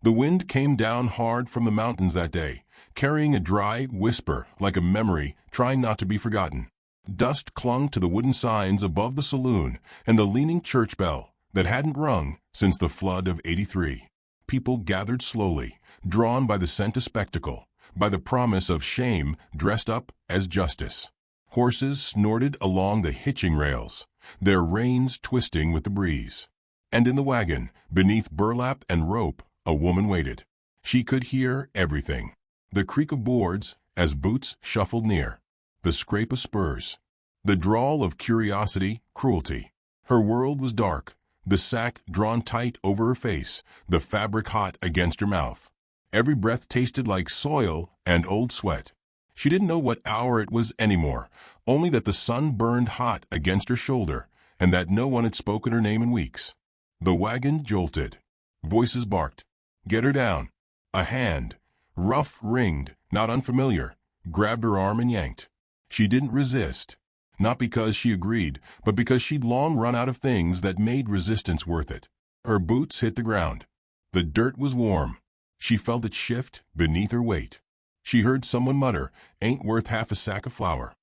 The wind came down hard from the mountains that day, carrying a dry whisper like a memory trying not to be forgotten. Dust clung to the wooden signs above the saloon and the leaning church bell that hadn't rung since the flood of '83. People gathered slowly, drawn by the scent of spectacle, by the promise of shame dressed up as justice. Horses snorted along the hitching rails, their reins twisting with the breeze. And in the wagon, beneath burlap and rope, a woman waited. She could hear everything. The creak of boards as boots shuffled near, the scrape of spurs, the drawl of curiosity, cruelty. Her world was dark, the sack drawn tight over her face, the fabric hot against her mouth. Every breath tasted like soil and old sweat. She didn't know what hour it was anymore, only that the sun burned hot against her shoulder and that no one had spoken her name in weeks. The wagon jolted. Voices barked. Get her down. A hand, rough ringed, not unfamiliar, grabbed her arm and yanked. She didn't resist, not because she agreed, but because she'd long run out of things that made resistance worth it. Her boots hit the ground. The dirt was warm. She felt it shift beneath her weight. She heard someone mutter, "Ain't worth half a sack of flour."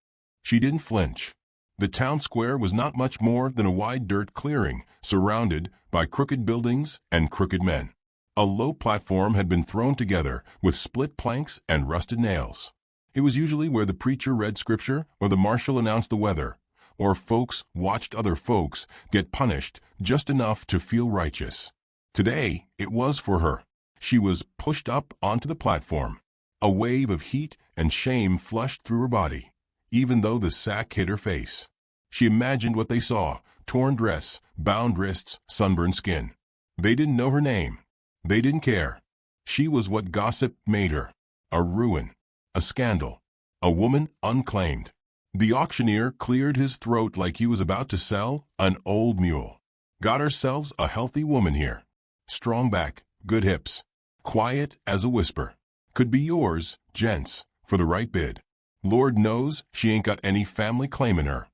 She didn't flinch. The town square was not much more than a wide dirt clearing, surrounded by crooked buildings and crooked men. A low platform had been thrown together with split planks and rusted nails. It was usually where the preacher read scripture or the marshal announced the weather, or folks watched other folks get punished just enough to feel righteous. Today, it was for her. She was pushed up onto the platform. A wave of heat and shame flushed through her body, even though the sack hit her face. She imagined what they saw: torn dress, bound wrists, sunburned skin. They didn't know her name. They didn't care. She was what gossip made her: a ruin, a scandal, a woman unclaimed. The auctioneer cleared his throat like he was about to sell an old mule. Got ourselves a healthy woman here. Strong back, good hips, quiet as a whisper. Could be yours, gents, for the right bid. Lord knows she ain't got any family claiming her.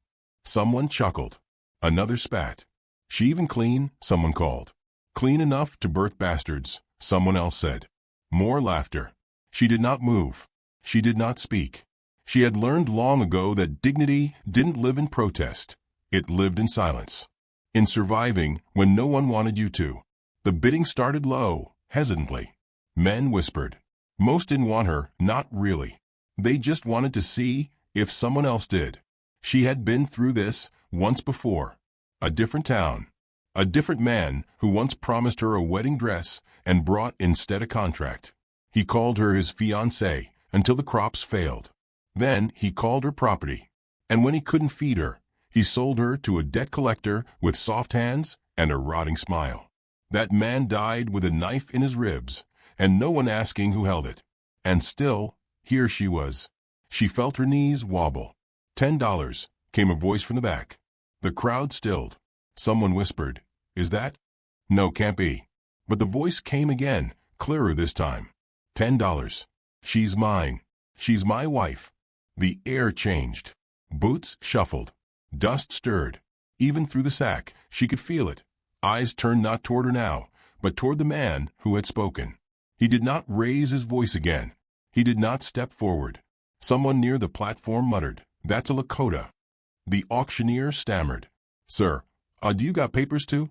Someone chuckled. Another spat. She even clean, someone called. Clean enough to birth bastards, someone else said. More laughter. She did not move. She did not speak. She had learned long ago that dignity didn't live in protest. It lived in silence. In surviving when no one wanted you to. The bidding started low, hesitantly. Men whispered. Most didn't want her, not really. They just wanted to see if someone else did. She had been through this once before. A different town. A different man who once promised her a wedding dress and brought instead a contract. He called her his fiancée until the crops failed. Then he called her property. And when he couldn't feed her, he sold her to a debt collector with soft hands and a rotting smile. That man died with a knife in his ribs, and no one asking who held it. And still, here she was. She felt her knees wobble. $10, came a voice from the back. The crowd stilled. Someone whispered, "Is that?" No, can't be. But the voice came again, clearer this time. $10. She's mine. She's my wife. The air changed. Boots shuffled. Dust stirred. Even through the sack, she could feel it. Eyes turned not toward her now, but toward the man who had spoken. He did not raise his voice again. He did not step forward. Someone near the platform muttered, "That's a Lakota." The auctioneer stammered, "Sir, do you got papers too?"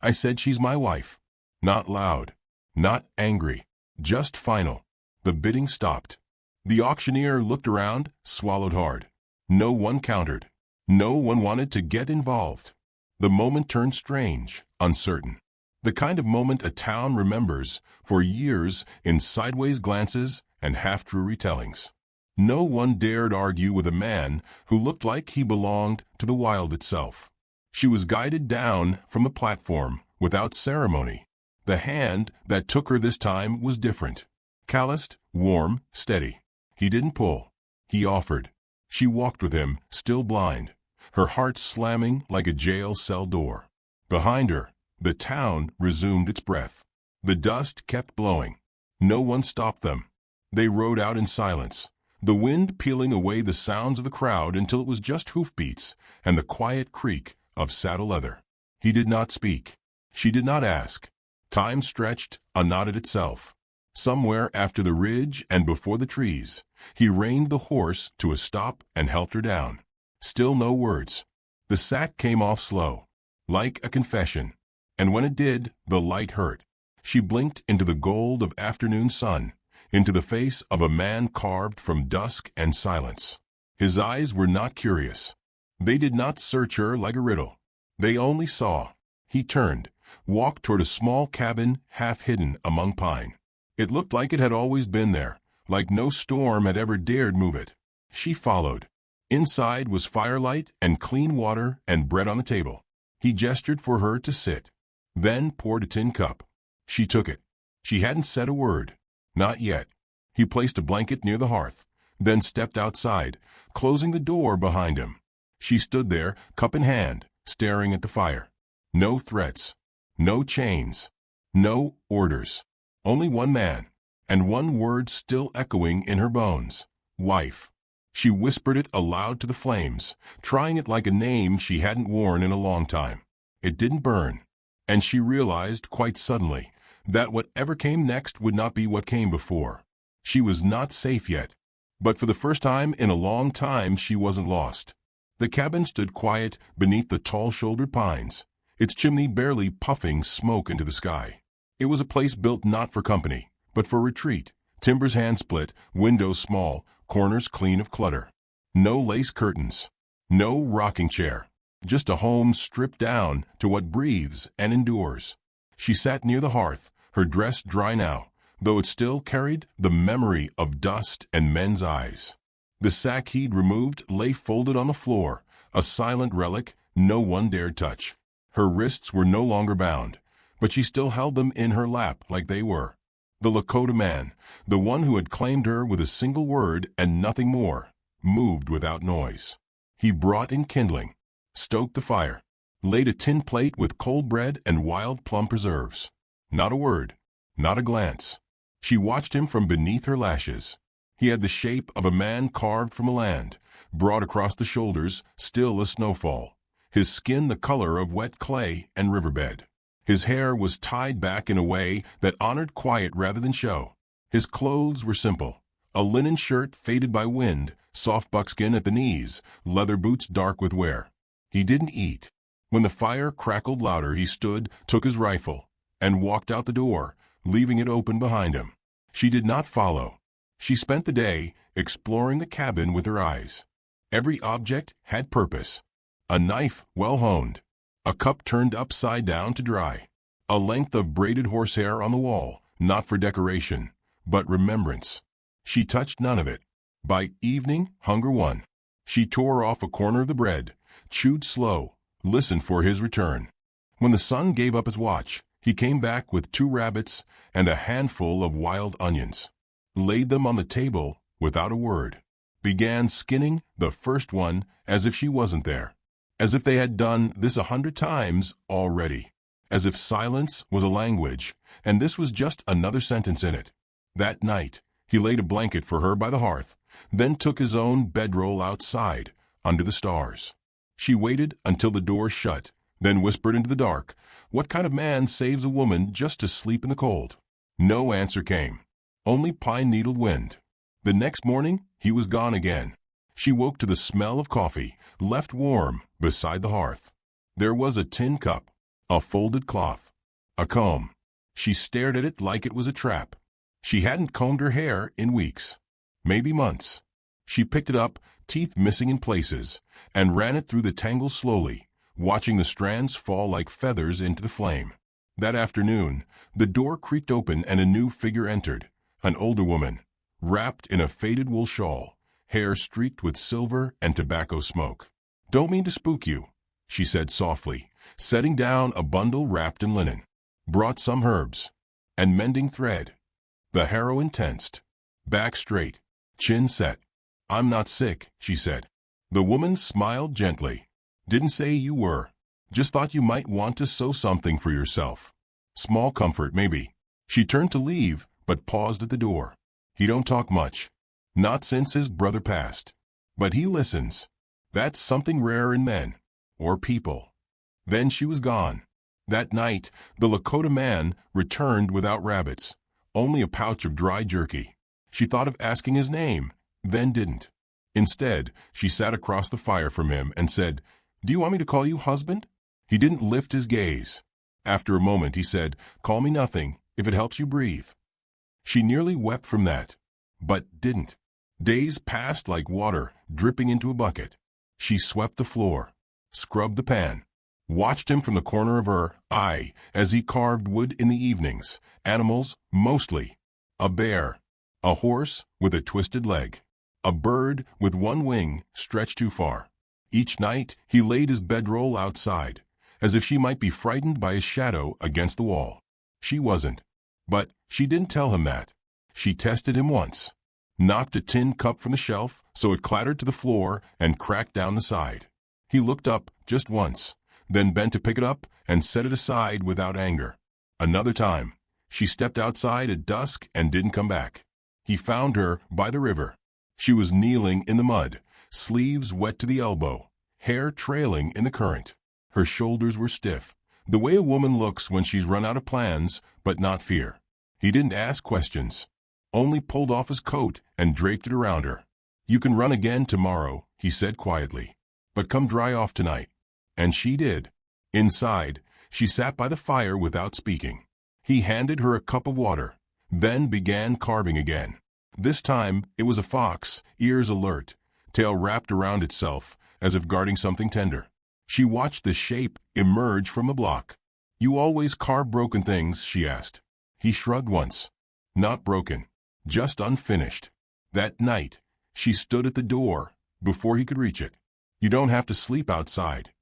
I said she's my wife. Not loud. Not angry. Just final. The bidding stopped. The auctioneer looked around, swallowed hard. No one countered. No one wanted to get involved. The moment turned strange, uncertain. The kind of moment a town remembers for years in sideways glances and half-true retellings. No one dared argue with a man who looked like he belonged to the wild itself. She was guided down from the platform without ceremony. The hand that took her this time was different. Calloused, warm, steady. He didn't pull. He offered. She walked with him, still blind, her heart slamming like a jail cell door. Behind her, the town resumed its breath. The dust kept blowing. No one stopped them. They rode out in silence, the wind peeling away the sounds of the crowd until it was just hoofbeats and the quiet creak of saddle leather. He did not speak. She did not ask. Time stretched, unknotted itself. Somewhere after the ridge and before the trees, he reined the horse to a stop and helped her down. Still no words. The sack came off slow, like a confession, and when it did, the light hurt. She blinked into the gold of afternoon sun, into the face of a man carved from dusk and silence. His eyes were not curious. They did not search her like a riddle. They only saw. He turned, walked toward a small cabin half hidden among pine. It looked like it had always been there, like no storm had ever dared move it. She followed. Inside was firelight and clean water and bread on the table. He gestured for her to sit, then poured a tin cup. She took it. She hadn't said a word. Not yet. He placed a blanket near the hearth, then stepped outside, closing the door behind him. She stood there, cup in hand, staring at the fire. No threats. No chains. No orders. Only one man, and one word still echoing in her bones. Wife. She whispered it aloud to the flames, trying it like a name she hadn't worn in a long time. It didn't burn, and she realized quite suddenly that whatever came next would not be what came before. She was not safe yet, but for the first time in a long time she wasn't lost. The cabin stood quiet beneath the tall-shouldered pines, its chimney barely puffing smoke into the sky. It was a place built not for company, but for retreat, timbers hand-split, windows small, corners clean of clutter. No lace curtains, no rocking chair, just a home stripped down to what breathes and endures. She sat near the hearth, her dress dry now, though it still carried the memory of dust and men's eyes. The sack he'd removed lay folded on the floor, a silent relic no one dared touch. Her wrists were no longer bound, but she still held them in her lap like they were. The Lakota man, the one who had claimed her with a single word and nothing more, moved without noise. He brought in kindling, stoked the fire, laid a tin plate with cold bread and wild plum preserves. Not a word, not a glance. She watched him from beneath her lashes. He had the shape of a man carved from a land, broad across the shoulders, still a snowfall. His skin the color of wet clay and riverbed. His hair was tied back in a way that honored quiet rather than show. His clothes were simple. A linen shirt faded by wind, soft buckskin at the knees, leather boots dark with wear. He didn't eat. When the fire crackled louder, he stood, took his rifle, and walked out the door, leaving it open behind him. She did not follow. She spent the day exploring the cabin with her eyes. Every object had purpose. A knife well honed. A cup turned upside down to dry. A length of braided horsehair on the wall, not for decoration, but remembrance. She touched none of it. By evening, hunger won. She tore off a corner of the bread, chewed slow, listened for his return. When the sun gave up his watch, he came back with 2 rabbits and a handful of wild onions. Laid them on the table without a word. Began skinning the first one as if she wasn't there. As if they had done this 100 times already. As if silence was a language, and this was just another sentence in it. That night, he laid a blanket for her by the hearth, then took his own bedroll outside, under the stars. She waited until the door shut, then whispered into the dark, "What kind of man saves a woman just to sleep in the cold?" No answer came. Only pine-needled wind. The next morning, he was gone again. She woke to the smell of coffee, left warm, beside the hearth. There was a tin cup, a folded cloth, a comb. She stared at it like it was a trap. She hadn't combed her hair in weeks, maybe months. She picked it up, teeth missing in places, and ran it through the tangle slowly, watching the strands fall like feathers into the flame. That afternoon, the door creaked open and a new figure entered, an older woman, wrapped in a faded wool shawl, hair streaked with silver and tobacco smoke. "Don't mean to spook you," she said softly, setting down a bundle wrapped in linen. Brought some herbs, and mending thread. The heroine tensed, back straight, chin set. "I'm not sick," she said. The woman smiled gently. "Didn't say you were. Just thought you might want to sew something for yourself. Small comfort, maybe." She turned to leave, but paused at the door. "He don't talk much. Not since his brother passed. But he listens. That's something rare in men. Or people." Then she was gone. That night, the Lakota man returned without rabbits, only a pouch of dry jerky. She thought of asking his name, then didn't. Instead, she sat across the fire from him and said, "Do you want me to call you husband?" He didn't lift his gaze. After a moment, he said, "Call me nothing, if it helps you breathe." She nearly wept from that, but didn't. Days passed like water dripping into a bucket. She swept the floor, scrubbed the pan, watched him from the corner of her eye as he carved wood in the evenings, animals mostly, a bear, a horse with a twisted leg, a bird with one wing stretched too far. Each night he laid his bedroll outside, as if she might be frightened by his shadow against the wall. She wasn't. But she didn't tell him that. She tested him once, knocked a tin cup from the shelf so it clattered to the floor and cracked down the side. He looked up just once, then bent to pick it up and set it aside without anger. Another time, she stepped outside at dusk and didn't come back. He found her by the river. She was kneeling in the mud, sleeves wet to the elbow, hair trailing in the current. Her shoulders were stiff, the way a woman looks when she's run out of plans, but not fear. He didn't ask questions, only pulled off his coat and draped it around her. "You can run again tomorrow," he said quietly, "but come dry off tonight." And she did. Inside, she sat by the fire without speaking. He handed her a cup of water, then began carving again. This time, it was a fox, ears alert, tail wrapped around itself, as if guarding something tender. She watched the shape emerge from the block. "You always carve broken things?" she asked. He shrugged once. "Not broken, just unfinished." That night, she stood at the door before he could reach it. "You don't have to sleep outside."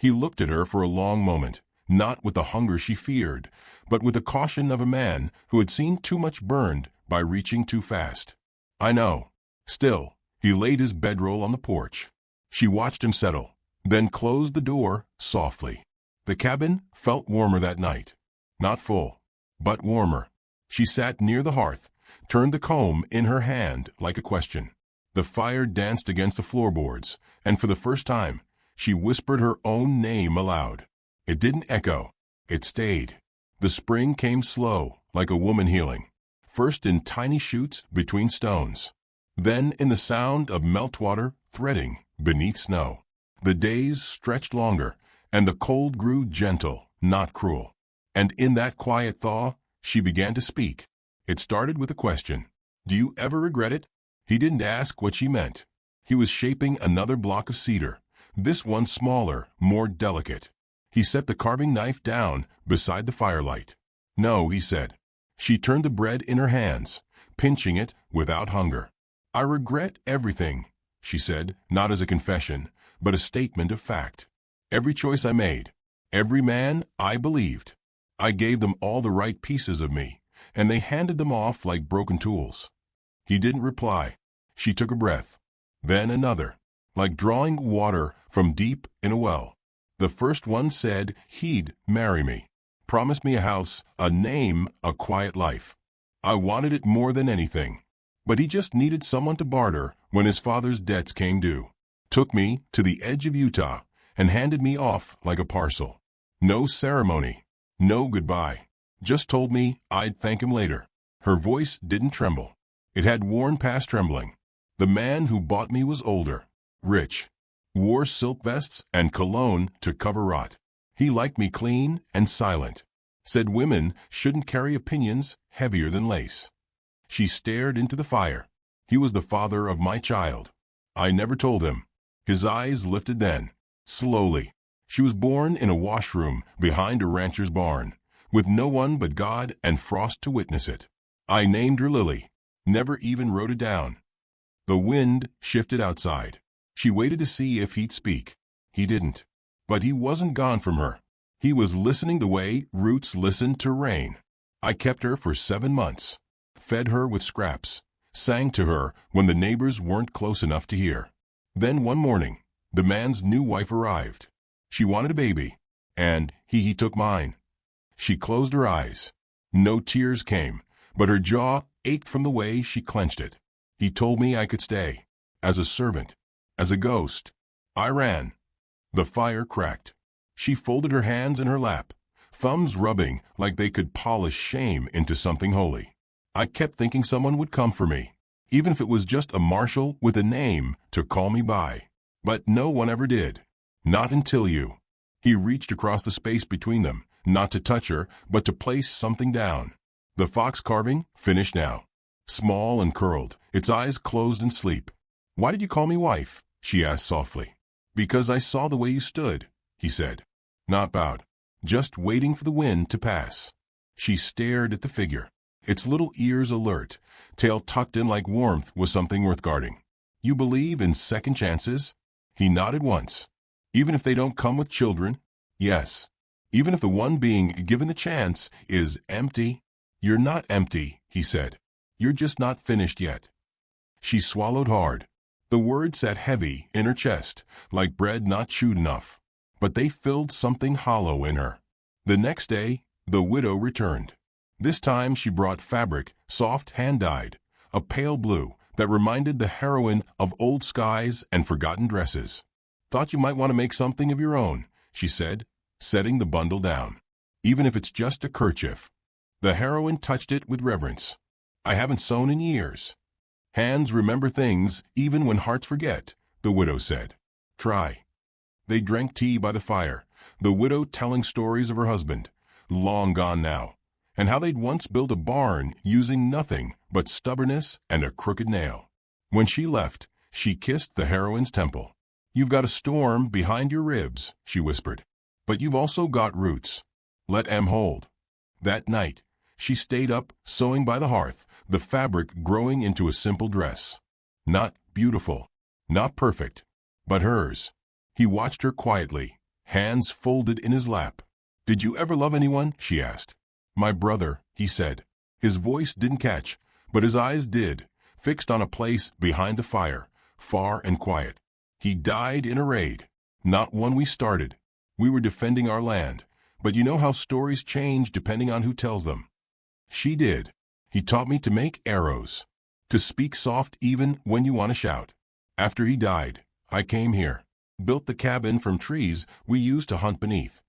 He looked at her for a long moment, not with the hunger she feared, but with the caution of a man who had seen too much burned by reaching too fast. "I know." Still, he laid his bedroll on the porch. She watched him settle, then closed the door softly. The cabin felt warmer that night. Not full, but warmer. She sat near the hearth, turned the comb in her hand like a question. The fire danced against the floorboards, and for the first time, she whispered her own name aloud. It didn't echo. It stayed. The spring came slow, like a woman healing, first in tiny shoots between stones, then in the sound of meltwater threading beneath snow. The days stretched longer, and the cold grew gentle, not cruel. And in that quiet thaw, she began to speak. It started with a question. "Do you ever regret it?" He didn't ask what she meant. He was shaping another block of cedar, this one smaller, more delicate. He set the carving knife down beside the firelight. "No," he said. She turned the bread in her hands, pinching it without hunger. "I regret everything," she said, not as a confession, but a statement of fact. "Every choice I made, every man I believed. I gave them all the right pieces of me, and they handed them off like broken tools." He didn't reply. She took a breath, then another, like drawing water from deep in a well. The first one said he'd marry me, promised me a house, a name, a quiet life. I wanted it more than anything. But he just needed someone to barter when his father's debts came due. Took me to the edge of Utah and handed me off like a parcel. No ceremony, no goodbye. Just told me I'd thank him later. Her voice didn't tremble. It had worn past trembling. The man who bought me was older, rich, wore silk vests and cologne to cover rot. He liked me clean and silent. Said women shouldn't carry opinions heavier than lace. She stared into the fire. He was the father of my child. I never told him. His eyes lifted then, slowly. She was born in a washroom behind a rancher's barn, with no one but God and frost to witness it. I named her Lily, never even wrote it down. The wind shifted outside. She waited to see if he'd speak. He didn't. But he wasn't gone from her. He was listening the way roots listen to rain. I kept her for 7 months. Fed her with scraps, sang to her when the neighbors weren't close enough to hear. Then one morning, the man's new wife arrived. She wanted a baby, and he took mine. She closed her eyes. No tears came, but her jaw ached from the way she clenched it. He told me I could stay, as a servant, as a ghost. I ran. The fire cracked. She folded her hands in her lap, thumbs rubbing like they could polish shame into something holy. I kept thinking someone would come for me, even if it was just a marshal with a name to call me by. But no one ever did. Not until you. He reached across the space between them, not to touch her, but to place something down. The fox carving, finished now. Small and curled, its eyes closed in sleep. "Why did you call me wife?" she asked softly. "Because I saw the way you stood," he said. Not bowed, just waiting for the wind to pass. She stared at the figure, its little ears alert, tail tucked in like warmth was something worth guarding. "You believe in second chances?" He nodded once. "Even if they don't come with children?" "Yes. Even if the one being given the chance is empty?" "You're not empty," he said. "You're just not finished yet." She swallowed hard. The words sat heavy in her chest, like bread not chewed enough. But they filled something hollow in her. The next day, the widow returned. This time she brought fabric, soft hand-dyed, a pale blue that reminded the heroine of old skies and forgotten dresses. "Thought you might want to make something of your own," she said, setting the bundle down. "Even if it's just a kerchief." The heroine touched it with reverence. "I haven't sewn in years." "Hands remember things even when hearts forget," the widow said. "Try." They drank tea by the fire, the widow telling stories of her husband, long gone now, and how they'd once built a barn using nothing but stubbornness and a crooked nail. When she left, she kissed the heroine's temple. "You've got a storm behind your ribs," she whispered, "but you've also got roots. Let 'em hold." That night, she stayed up sewing by the hearth, the fabric growing into a simple dress. Not beautiful, not perfect, but hers. He watched her quietly, hands folded in his lap. "Did you ever love anyone?" she asked. "My brother," he said. His voice didn't catch, but his eyes did, fixed on a place behind the fire, far and quiet. "He died in a raid. Not one we started. We were defending our land, but you know how stories change depending on who tells them. She did. He taught me to make arrows, to speak soft even when you want to shout. After he died, I came here, built the cabin from trees we used to hunt beneath."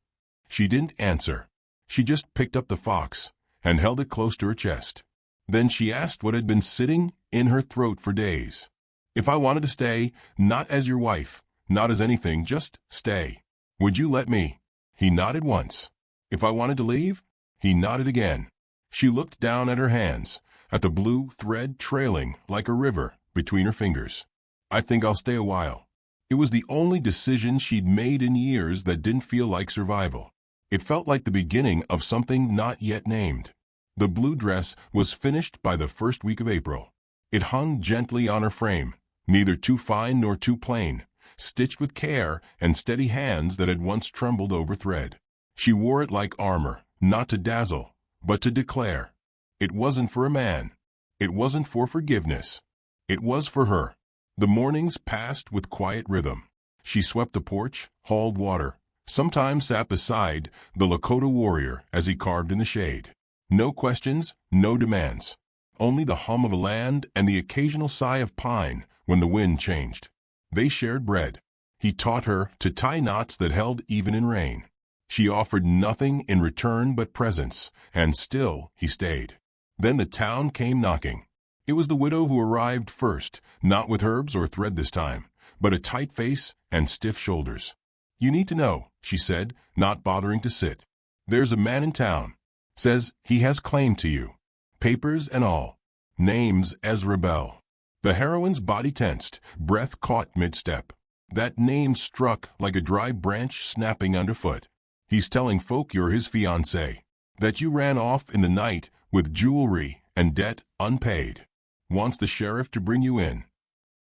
She didn't answer. She just picked up the fox and held it close to her chest. Then she asked what had been sitting in her throat for days. "If I wanted to stay, not as your wife, not as anything, just stay, would you let me?" He nodded once. "If I wanted to leave?" He nodded again. She looked down at her hands, at the blue thread trailing like a river between her fingers. "I think I'll stay a while." It was the only decision she'd made in years that didn't feel like survival. It felt like the beginning of something not yet named. The blue dress was finished by the first week of April. It hung gently on her frame, neither too fine nor too plain, stitched with care and steady hands that had once trembled over thread. She wore it like armor, not to dazzle, but to declare. It wasn't for a man. It wasn't for forgiveness. It was for her. The mornings passed with quiet rhythm. She swept the porch, hauled water, sometimes sat beside the Lakota warrior as he carved in the shade. No questions, no demands. Only the hum of a land and the occasional sigh of pine when the wind changed. They shared bread. He taught her to tie knots that held even in rain. She offered nothing in return but presence, and still he stayed. Then the town came knocking. It was the widow who arrived first, not with herbs or thread this time, but a tight face and stiff shoulders. "You need to know," she said, not bothering to sit. "There's a man in town. Says he has claim to you. Papers and all. Name's Ezra Bell." The heroine's body tensed, breath caught mid-step. That name struck like a dry branch snapping underfoot. "He's telling folk you're his fiancée, that you ran off in the night with jewelry and debt unpaid. Wants the sheriff to bring you in."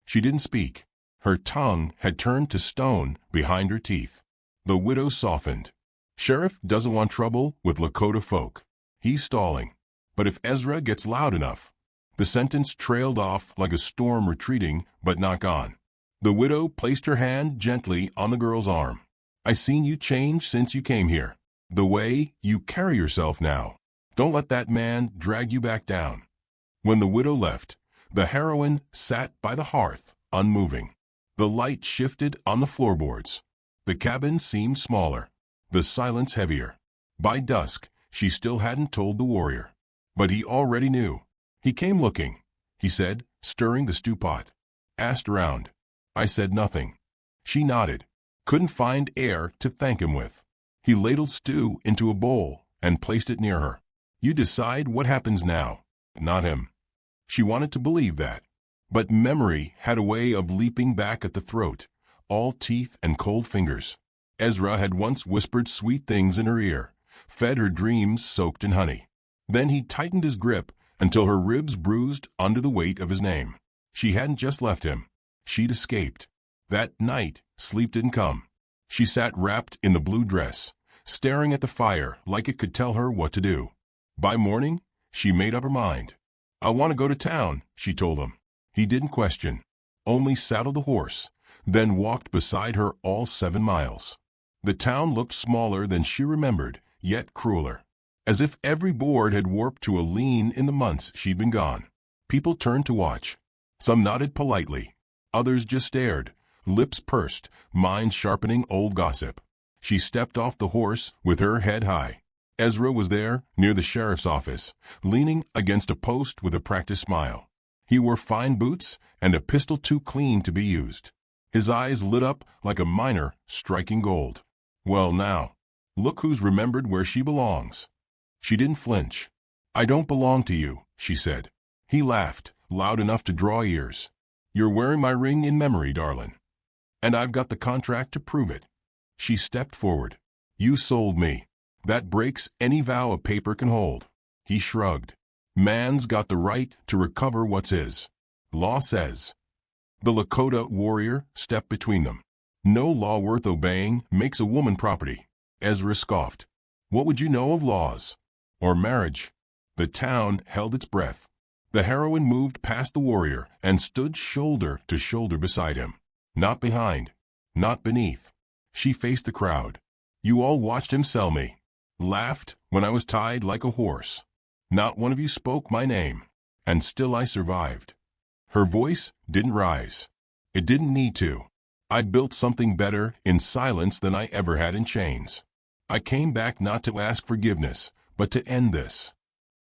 She didn't speak. Her tongue had turned to stone behind her teeth. The widow softened. "Sheriff doesn't want trouble with Lakota folk. He's stalling. But if Ezra gets loud enough." The sentence trailed off like a storm retreating, but not gone. The widow placed her hand gently on the girl's arm. "I seen you change since you came here. The way you carry yourself now. Don't let that man drag you back down." When the widow left, the heroine sat by the hearth, unmoving. The light shifted on the floorboards. The cabin seemed smaller, the silence heavier. By dusk, she still hadn't told the warrior. But he already knew. He came looking, he said, stirring the stew pot. Asked around. I said nothing. She nodded. Couldn't find air to thank him with. He ladled stew into a bowl and placed it near her. You decide what happens now, not him. She wanted to believe that. But memory had a way of leaping back at the throat, all teeth and cold fingers. Ezra had once whispered sweet things in her ear, fed her dreams soaked in honey. Then he tightened his grip until her ribs bruised under the weight of his name. She hadn't just left him. She'd escaped. That night, sleep didn't come. She sat wrapped in the blue dress, staring at the fire like it could tell her what to do. By morning, she made up her mind. I want to go to town, she told him. He didn't question, only saddled the horse, then walked beside her all 7 miles. The town looked smaller than she remembered, yet crueler. As if every board had warped to a lean in the months she'd been gone. People turned to watch. Some nodded politely. Others just stared, lips pursed, minds sharpening old gossip. She stepped off the horse with her head high. Ezra was there, near the sheriff's office, leaning against a post with a practiced smile. He wore fine boots and a pistol too clean to be used. His eyes lit up like a miner striking gold. Well now, look who's remembered where she belongs. She didn't flinch. I don't belong to you, she said. He laughed, loud enough to draw ears. You're wearing my ring in memory, darling. And I've got the contract to prove it. She stepped forward. You sold me. That breaks any vow a paper can hold. He shrugged. Man's got the right to recover what's his. Law says. The Lakota warrior stepped between them. No law worth obeying makes a woman property. Ezra scoffed. What would you know of laws? Or marriage? The town held its breath. The heroine moved past the warrior and stood shoulder to shoulder beside him. Not behind. Not beneath. She faced the crowd. You all watched him sell me. Laughed when I was tied like a horse. Not one of you spoke my name. And still I survived. Her voice didn't rise. It didn't need to. I built something better in silence than I ever had in chains. I came back not to ask forgiveness, but to end this.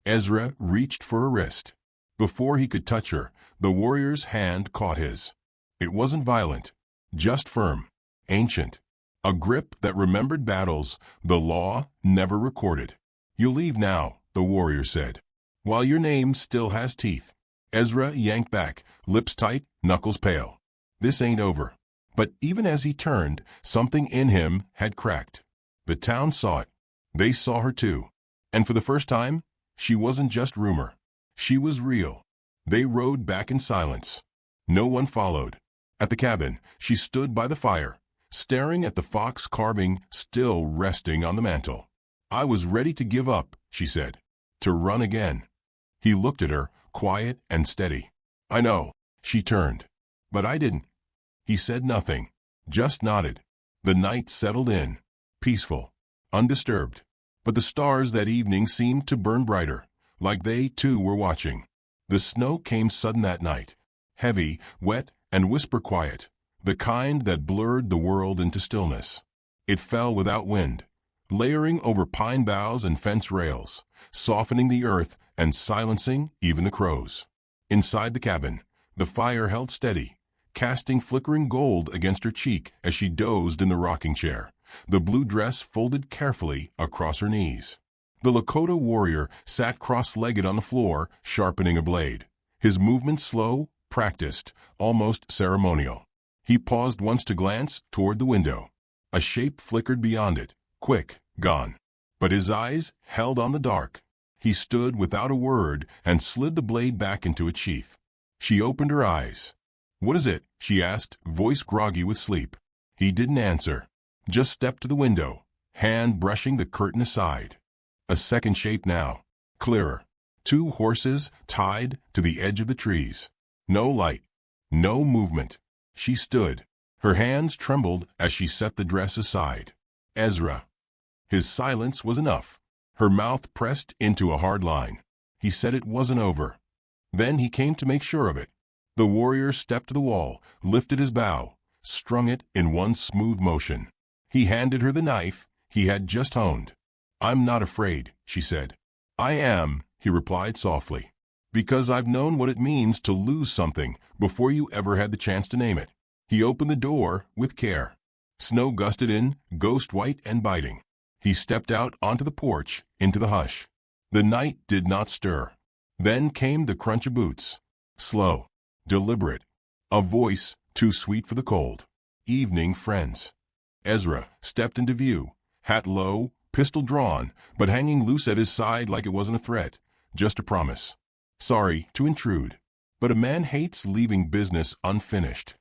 Ezra reached for her wrist. Before he could touch her, the warrior's hand caught his. It wasn't violent, just firm, ancient. A grip that remembered battles the law never recorded. You'll leave now, the warrior said, while your name still has teeth. Ezra yanked back, lips tight, knuckles pale. This ain't over. But even as he turned, something in him had cracked. The town saw it. They saw her too. And for the first time, she wasn't just rumor. She was real. They rode back in silence. No one followed. At the cabin, she stood by the fire, staring at the fox carving still resting on the mantel. I was ready to give up, she said, to run again. He looked at her, quiet and steady. I know, she turned. But I didn't. He said nothing, just nodded. The night settled in, peaceful, undisturbed. But the stars that evening seemed to burn brighter, like they too were watching. The snow came sudden that night, heavy, wet, and whisper quiet, the kind that blurred the world into stillness. It fell without wind, layering over pine boughs and fence rails, softening the earth and silencing even the crows. Inside the cabin, the fire held steady, casting flickering gold against her cheek as she dozed in the rocking chair, the blue dress folded carefully across her knees. The Lakota warrior sat cross-legged on the floor, sharpening a blade. His movements slow, practiced, almost ceremonial. He paused once to glance toward the window. A shape flickered beyond it, quick, gone. But his eyes held on the dark. He stood without a word and slid the blade back into its sheath. She opened her eyes. What is it? She asked, voice groggy with sleep. He didn't answer. Just stepped to the window, hand brushing the curtain aside. A second shape now, clearer. 2 horses tied to the edge of the trees. No light, no movement. She stood. Her hands trembled as she set the dress aside. Ezra. His silence was enough. Her mouth pressed into a hard line. He said it wasn't over. Then he came to make sure of it. The warrior stepped to the wall, lifted his bow, strung it in one smooth motion. He handed her the knife he had just honed. "I'm not afraid," she said. "I am," he replied softly, "because I've known what it means to lose something before you ever had the chance to name it." He opened the door with care. Snow gusted in, ghost white and biting. He stepped out onto the porch, into the hush. The night did not stir. Then came the crunch of boots. Slow, deliberate. A voice too sweet for the cold. "Evening, friends." Ezra stepped into view, hat low, pistol drawn, but hanging loose at his side like it wasn't a threat, just a promise. "Sorry to intrude, but a man hates leaving business unfinished."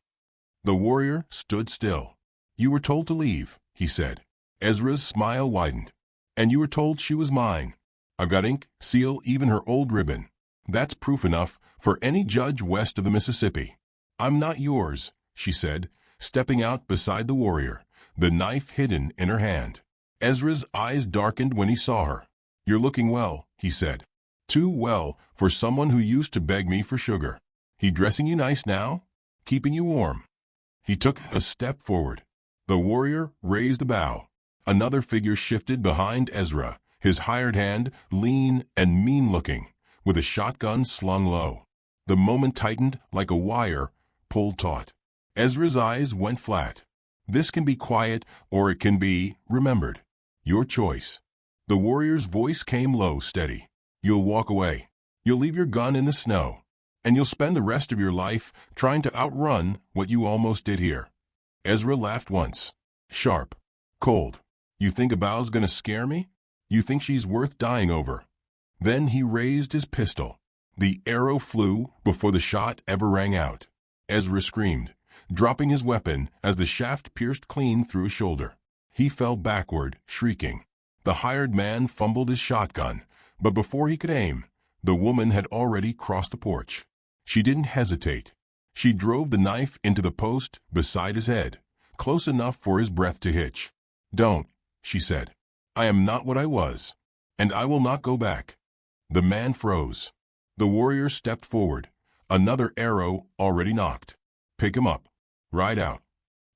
The warrior stood still. "You were told to leave," he said. Ezra's smile widened. "And you were told she was mine. I've got ink, seal, even her old ribbon. That's proof enough for any judge west of the Mississippi." "I'm not yours," she said, stepping out beside the warrior, the knife hidden in her hand. Ezra's eyes darkened when he saw her. "You're looking well," he said. "Too well for someone who used to beg me for sugar. He dressing you nice now? Keeping you warm?" He took a step forward. The warrior raised a bow. Another figure shifted behind Ezra, his hired hand lean and mean-looking, with a shotgun slung low. The moment tightened like a wire pulled taut. Ezra's eyes went flat. "This can be quiet or it can be remembered. Your choice." The warrior's voice came low, steady. "You'll walk away. You'll leave your gun in the snow. And you'll spend the rest of your life trying to outrun what you almost did here." Ezra laughed once. Sharp. Cold. "You think a bow's gonna scare me? You think she's worth dying over?" Then he raised his pistol. The arrow flew before the shot ever rang out. Ezra screamed, dropping his weapon as the shaft pierced clean through his shoulder. He fell backward, shrieking. The hired man fumbled his shotgun, but before he could aim, the woman had already crossed the porch. She didn't hesitate. She drove the knife into the post beside his head, close enough for his breath to hitch. "Don't," she said. "I am not what I was, and I will not go back." The man froze. The warrior stepped forward, another arrow already knocked. "Pick him up. Ride out."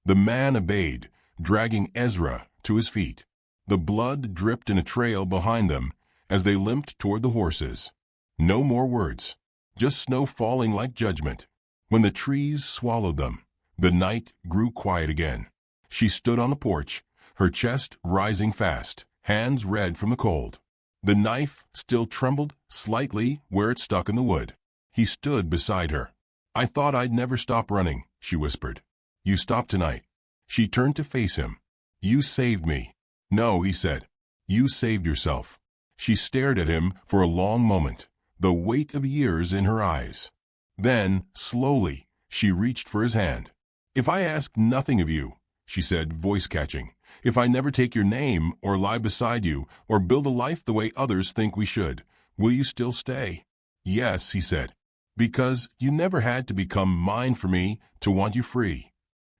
The man obeyed, dragging Ezra to his feet. The blood dripped in a trail behind them as they limped toward the horses. No more words. Just snow falling like judgment. When the trees swallowed them, the night grew quiet again. She stood on the porch, her chest rising fast, hands red from the cold. The knife still trembled slightly where it stuck in the wood. He stood beside her. "I thought I'd never stop running," she whispered. "You stopped tonight." She turned to face him. "You saved me." "No," he said. "You saved yourself." She stared at him for a long moment, the weight of years in her eyes. Then, slowly, she reached for his hand. "If I ask nothing of you," she said, voice catching, "if I never take your name or lie beside you or build a life the way others think we should, will you still stay?" "Yes," he said, "because you never had to become mine for me to want you free."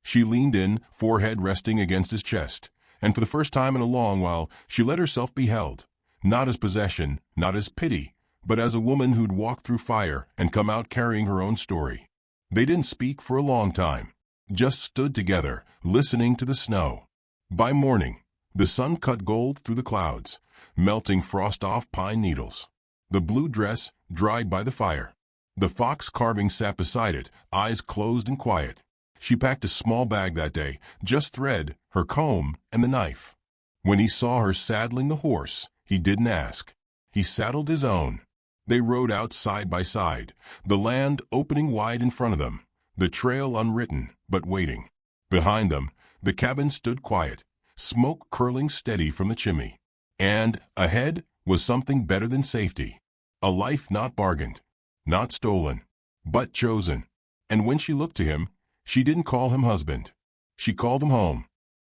She leaned in, forehead resting against his chest, and for the first time in a long while she let herself be held, not as possession, not as pity, but as a woman who'd walked through fire and come out carrying her own story. They didn't speak for a long time, just stood together, listening to the snow. By morning, the sun cut gold through the clouds, melting frost off pine needles. The blue dress dried by the fire. The fox carving sat beside it, eyes closed and quiet. She packed a small bag that day, just thread, her comb, and the knife. When he saw her saddling the horse, he didn't ask. He saddled his own. They rode out side by side, the land opening wide in front of them, the trail unwritten, but waiting. Behind them, the cabin stood quiet, smoke curling steady from the chimney. And ahead was something better than safety. A life not bargained, not stolen, but chosen. And when she looked to him, she didn't call him husband. She called him home.